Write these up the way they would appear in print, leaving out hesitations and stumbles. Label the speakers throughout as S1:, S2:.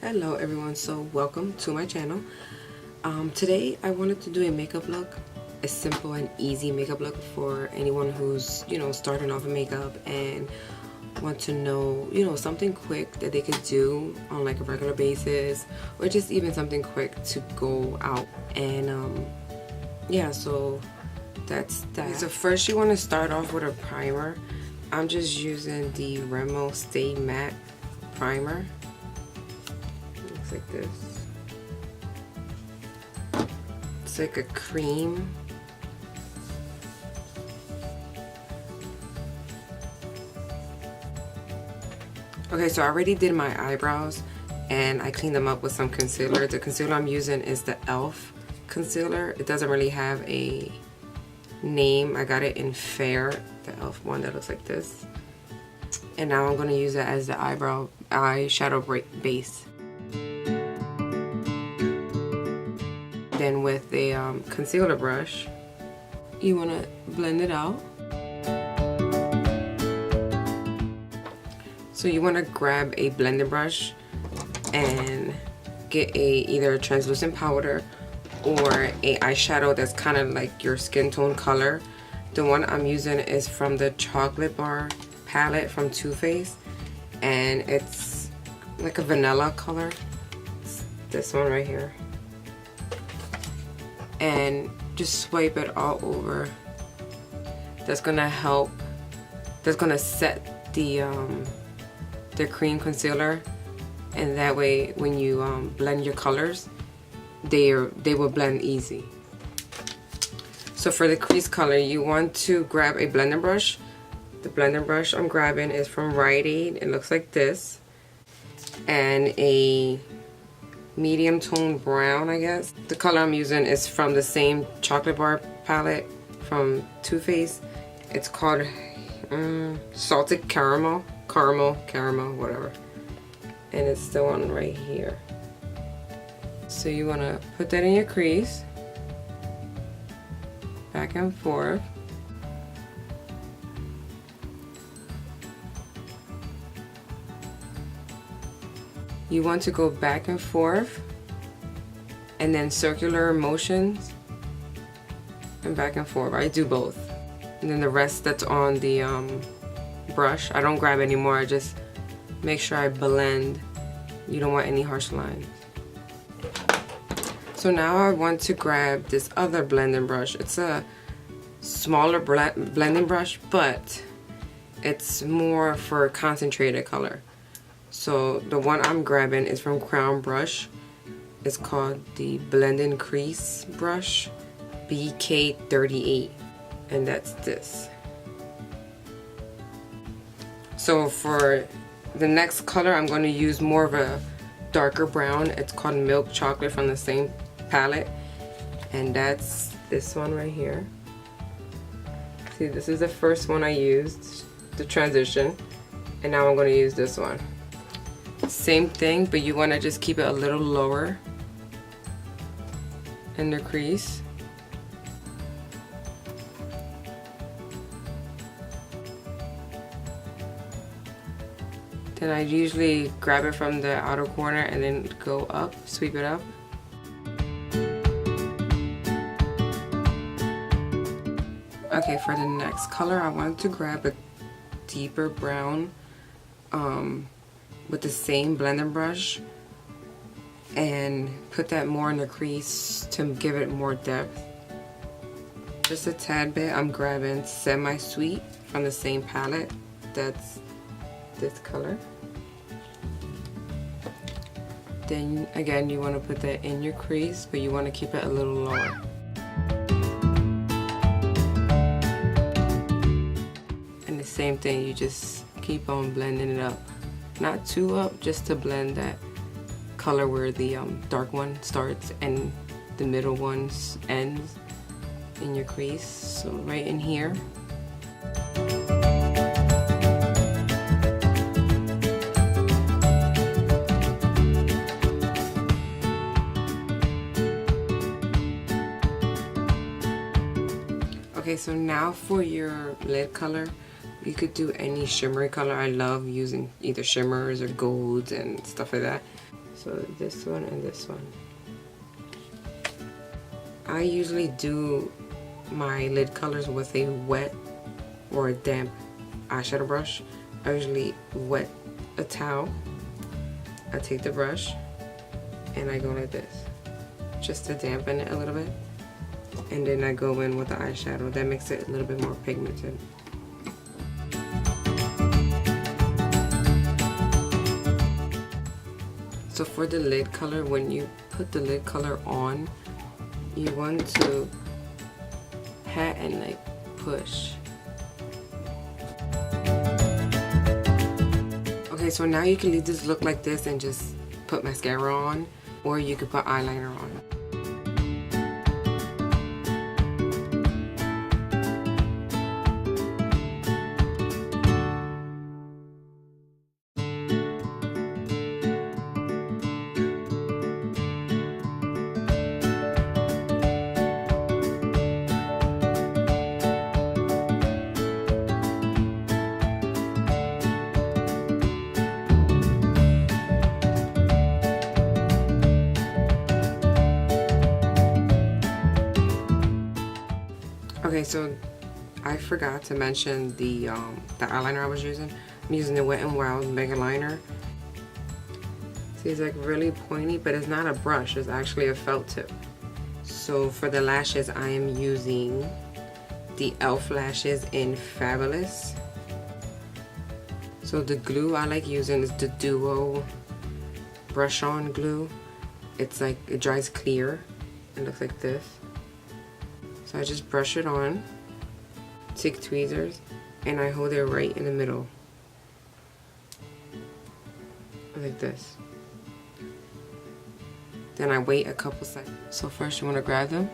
S1: Hello everyone, so welcome to my channel. Today I wanted to do a makeup look, a simple and easy makeup look for anyone who's, starting off in makeup and want to know, something quick that they could do on like a regular basis, or just even something quick to go out and yeah, so that's that. So first you want to start off with a primer. I'm just using the Remo Stay Matte primer. Looks like this. It's like a cream. Okay, so I already did my eyebrows and I cleaned them up with some concealer. The concealer I'm using is the e.l.f. concealer. It doesn't really have a name. I got it in Fair, the e.l.f. one that looks like this. And now I'm going to use it as the eyeshadow base. Then with a concealer brush, you want to blend it out. So you want to grab a blending brush and get either a translucent powder or a eyeshadow that's kind of like your skin tone color. The one I'm using is from the Chocolate Bar palette from Too Faced, and it's like a vanilla color. It's this one right here. And just swipe it all over. That's gonna help. That's gonna set the cream concealer, and that way when you blend your colors, they will blend easy. So for the crease color, you want to grab a blending brush. The blending brush I'm grabbing is from Rite Aid. It looks like this, and a medium tone brown, I guess. The color I'm using is from the same Chocolate Bar palette from Too Faced. It's called Salted Caramel, whatever. And it's the one right here. So you want to put that in your crease, back and forth. You want to go back and forth, and then circular motions, and back and forth. I do both. And then the rest that's on the brush, I don't grab anymore. I just make sure I blend. You don't want any harsh lines. So now I want to grab this other blending brush. It's a smaller blending brush, but it's more for concentrated color. So the one I'm grabbing is from Crown Brush. It's called the Blending Crease Brush BK38, and that's this. So for the next color, I'm going to use more of a darker brown. It's called Milk Chocolate from the same palette, and that's this one right here. See, this is the first one I used, the transition, and now I'm going to use this one. Same thing, but you want to just keep it a little lower in the crease. Then I usually grab it from the outer corner and then go up, sweep it up. Okay, for the next color, I want to grab a deeper brown with the same blending brush and put that more in the crease to give it more depth. Just a tad bit. I'm grabbing Semi Sweet from the same palette. That's this color. Then again, you want to put that in your crease, but you want to keep it a little lower. And the same thing, you just keep on blending it up. Not too up, just to blend that color where the dark one starts and the middle one ends in your crease. So right in here. Okay, so now for your lid color, you could do any shimmery color. I love using either shimmers or golds and stuff like that. So this one and this one. I usually do my lid colors with a wet or a damp eyeshadow brush. I usually wet a towel. I take the brush and I go like this, just to dampen it a little bit. And then I go in with the eyeshadow. That makes it a little bit more pigmented. So for the lid color, when you put the lid color on, you want to pat and like push. Okay, so now you can leave this look like this and just put mascara on, or you could put eyeliner on. Okay, so I forgot to mention the eyeliner I was using. I'm using the Wet n Wild Mega Liner. See, it's like really pointy, but it's not a brush, it's actually a felt tip. So for the lashes, I am using the e.l.f. lashes in Fabulous. So the glue I like using is the Duo brush on glue. It's like, it dries clear. It looks like this. So I just brush it on, take tweezers, and I hold it right in the middle. Like this. Then I wait a couple seconds. So first you want to grab them,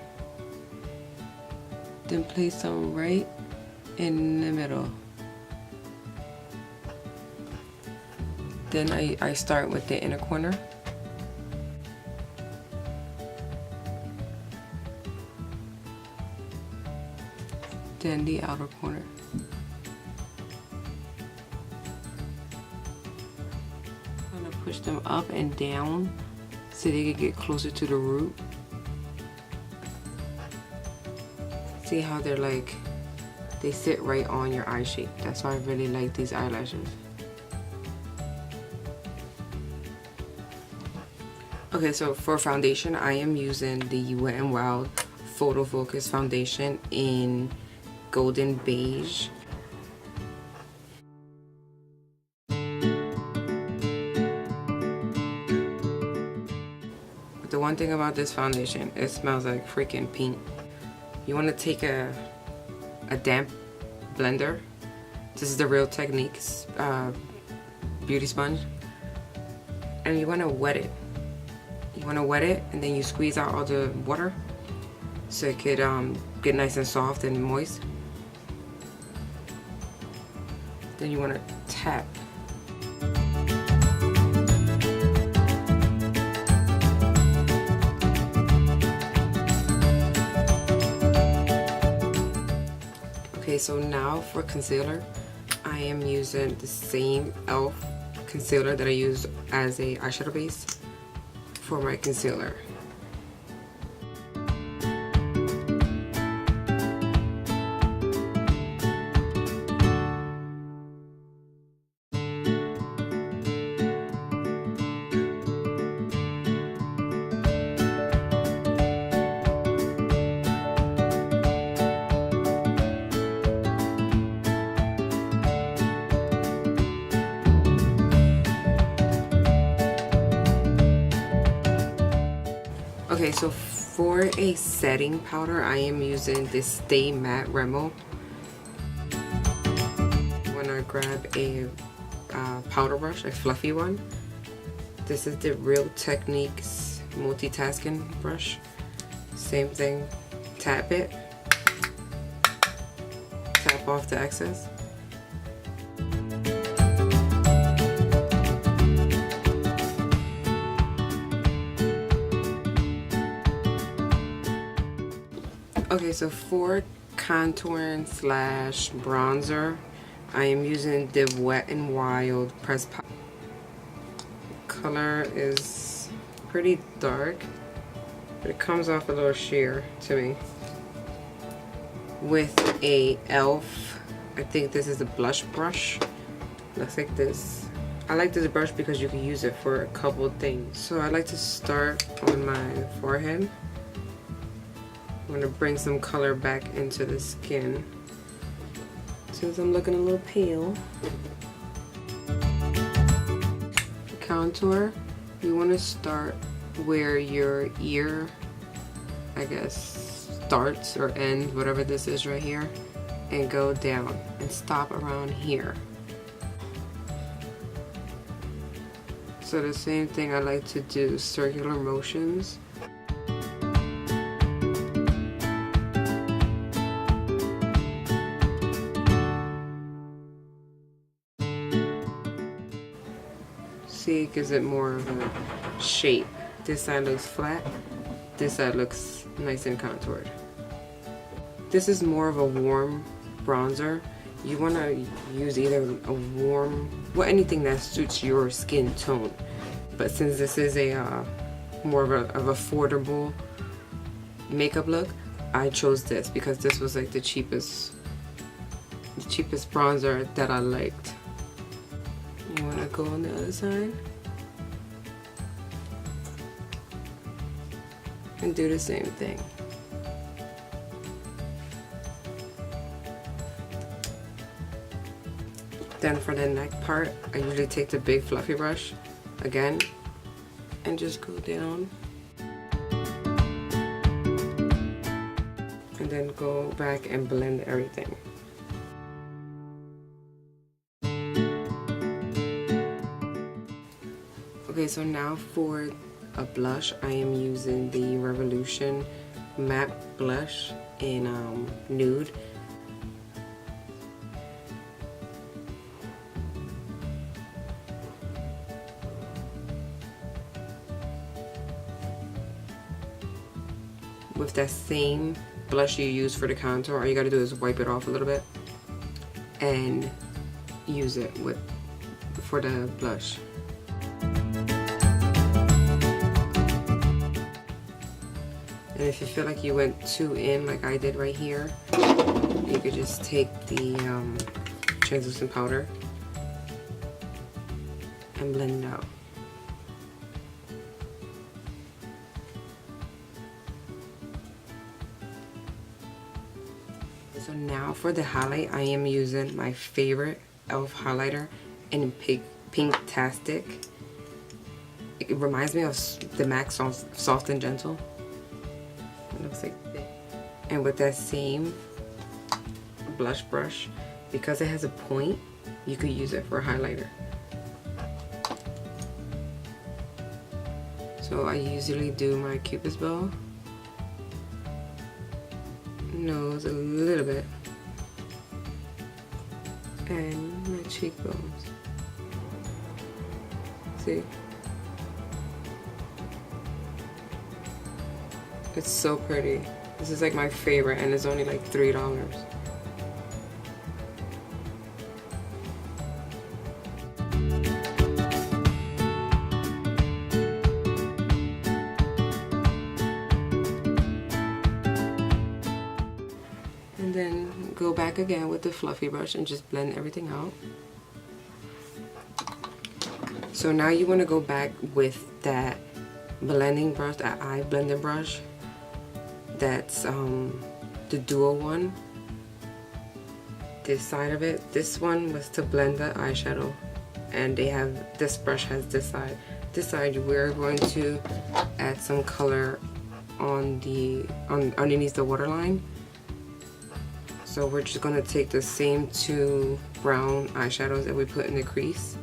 S1: then place them right in the middle. Then I start with the inner corner. Then the outer corner. I'm gonna push them up and down so they can get closer to the root. See how they're like, they sit right on your eye shape. That's why I really like these eyelashes. Okay, so for foundation, I am using the Wet n Wild Photo Focus Foundation in Golden Beige. But the one thing about this foundation, it smells like freaking pink. You want to take a damp blender. This is the Real Techniques beauty sponge, and you want to wet it. You want to wet it, and then you squeeze out all the water so it could get nice and soft and moist. Then you want to tap. Okay, so now for concealer, I am using the same e.l.f. concealer that I use as a eyeshadow base for my concealer. Okay, so for a setting powder, I am using this Stay Matte Remo. When I grab a powder brush, a fluffy one, this is the Real Techniques multitasking brush. Same thing, tap it, tap off the excess. Okay, so for contouring slash bronzer, I am using the Wet n Wild Press Powder. Color is pretty dark, but it comes off a little sheer to me. With a e.l.f. I think this is a blush brush. Looks like this. I like this brush because you can use it for a couple things. So I like to start on my forehead. I'm going to bring some color back into the skin since I'm looking a little pale. For contour, you want to start where your ear, I guess, starts or ends, whatever this is right here, and go down and stop around here. So the same thing I like to do, circular motions. See, it gives it more of a shape. This side looks flat, this side looks nice and contoured. This is more of a warm bronzer. You want to use either a warm, well, anything that suits your skin tone. But since this is a more of affordable makeup look, I chose this because this was like the cheapest bronzer that I liked. You want to go on the other side and do the same thing. Then for the neck part, I usually take the big fluffy brush again and just go down and then go back and blend everything. Okay, so now for a blush, I am using the Revolution matte blush in nude. With that same blush you use for the contour, all you gotta do is wipe it off a little bit and use it for the blush. And if you feel like you went too in, like I did right here, you could just take the translucent powder and blend it out. So now for the highlight, I am using my favorite e.l.f. highlighter in Pink-tastic. It reminds me of the MAC Soft and Gentle. It looks like this. And with that same blush brush, because it has a point, you could use it for a highlighter. So I usually do my Cupid's bow, nose a little bit, and my cheekbones. See? It's so pretty. This is like my favorite, and it's only like $3. And then go back again with the fluffy brush and just blend everything out. So now you want to go back with that blending brush, that eye blending brush. That's the duo one. This side of it. This one was to blend the eyeshadow, and this brush has this side. This side we're going to add some color on underneath the waterline. So we're just going to take the same two brown eyeshadows that we put in the crease.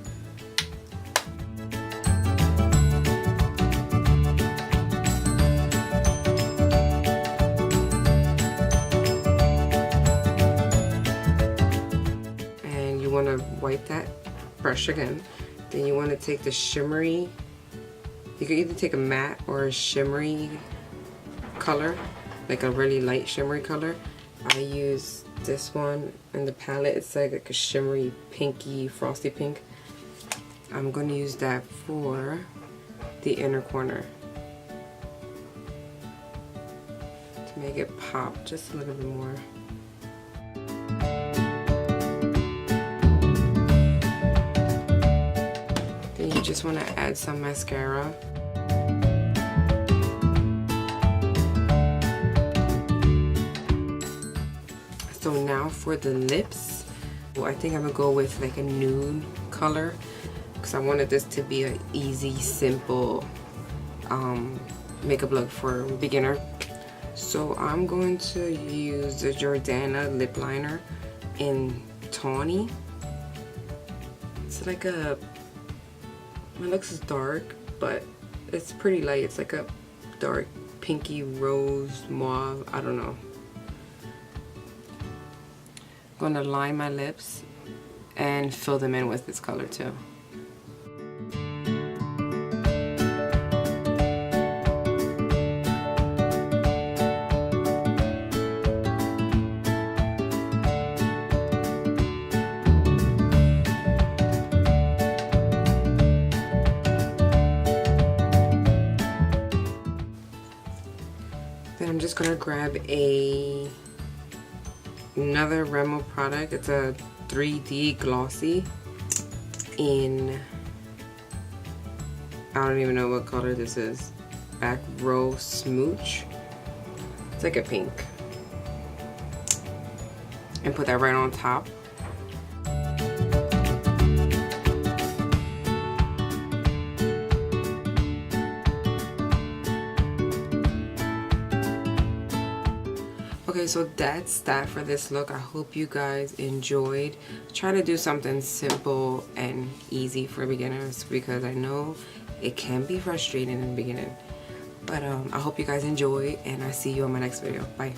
S1: And you want to wipe that brush again. Then you want to take the shimmery, you can either take a matte or a shimmery color, like a really light shimmery color. I use this one in the palette. It's like a shimmery pinky frosty pink. I'm going to use that for the inner corner. make it pop just a little bit more. Then you just want to add some mascara. So now for the lips, well, I think I'm gonna go with like a nude color because I wanted this to be an easy, simple makeup look for a beginner. So I'm going to use the Jordana lip liner in Tawny. It's like a, it looks dark, but it's pretty light. It's like a dark pinky rose mauve, I don't know. I'm going to line my lips and fill them in with this color too. Then I'm just going to grab another Remo product. It's a 3D glossy in, I don't even know what color this is, Back Row Smooch. It's like a pink. And put that right on top. Okay, so that's that for this look. I hope you guys enjoyed. Try to do something simple and easy for beginners because I know it can be frustrating in the beginning. But I hope you guys enjoy, and I see you on my next video. Bye.